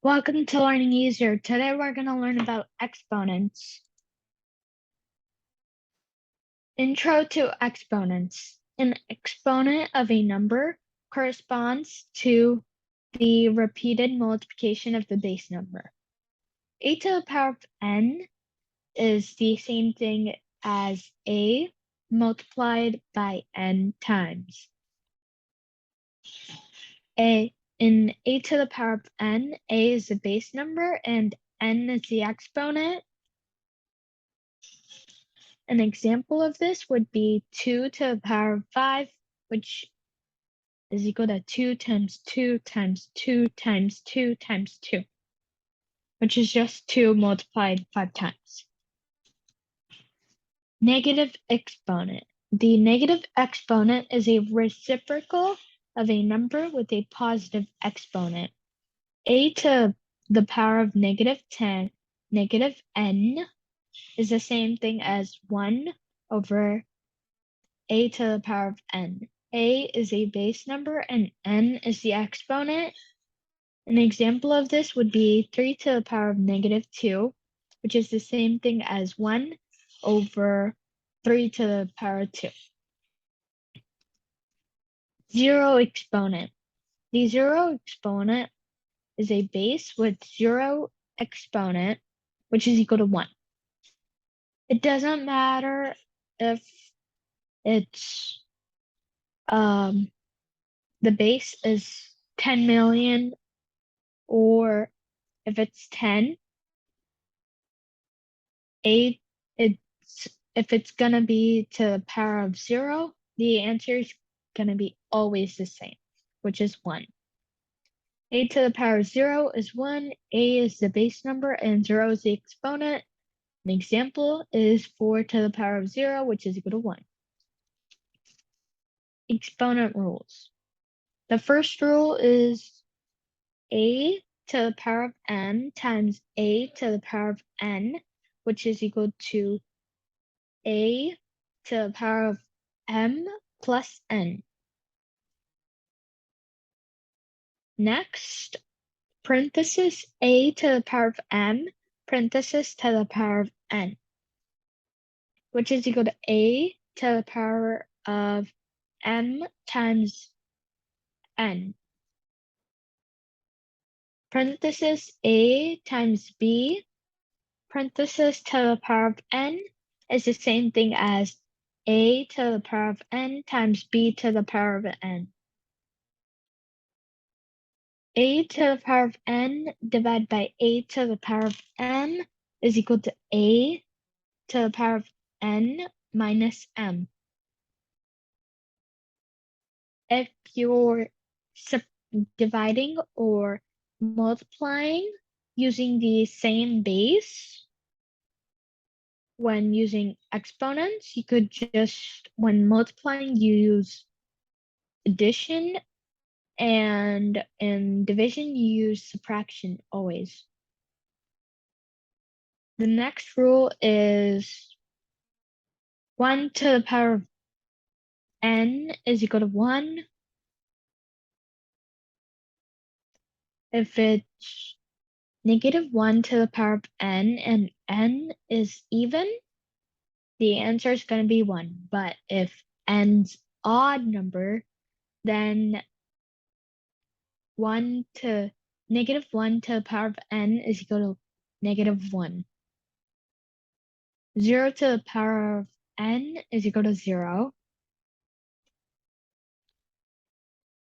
Welcome to Learning Easier. Today we're going to learn about exponents. Intro to exponents. An exponent of a number corresponds to the repeated multiplication of the base number. A to the power of n is the same thing as a multiplied by n times. In a to the power of n, a is the base number and n is the exponent. An example of this would be 2 to the power of 5, which is equal to 2 times 2 times 2 times 2 times 2, which is just 2 multiplied 5 times. Negative exponent. The negative exponent is a reciprocal of a number with a positive exponent. A to the power of negative n is the same thing as 1 over a to the power of n. A is a base number and n is the exponent. An example of this would be 3 to the power of negative 2, which is the same thing as 1 over 3 to the power of 2. Zero exponent. The zero exponent is a base with zero exponent, which is equal to 1. It doesn't matter if it's the base is 10 million or if it's 10. If it's gonna be to the power of 0, the answer is gonna be always the same, which is 1. A to the power of 0 is 1, a is the base number, and 0 is the exponent. An example is 4 to the power of 0, which is equal to 1. Exponent rules. The first rule is a to the power of n times a to the power of n, which is equal to a to the power of m plus n. Next, parenthesis a to the power of m, parenthesis to the power of n, which is equal to a to the power of m times n. Parenthesis a times b, parenthesis to the power of n is the same thing as a to the power of n times b to the power of n. A to the power of n divided by a to the power of m is equal to a to the power of n minus m. If you're dividing or multiplying using the same base, when using exponents, you could just, when multiplying, you use addition, and in division, you use subtraction always. The next rule is 1 to the power of n is equal to 1. If it's negative 1 to the power of n and n is even, the answer is going to be 1. But if n's odd number, then negative 1 to the power of n is equal to negative 1. 0 to the power of n is equal to 0.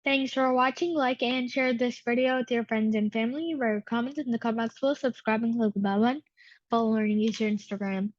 Thanks for watching. Like and share this video with your friends and family. Write a comment in the comment box below. Subscribe and click the bell button. Follow Learning Easier Instagram.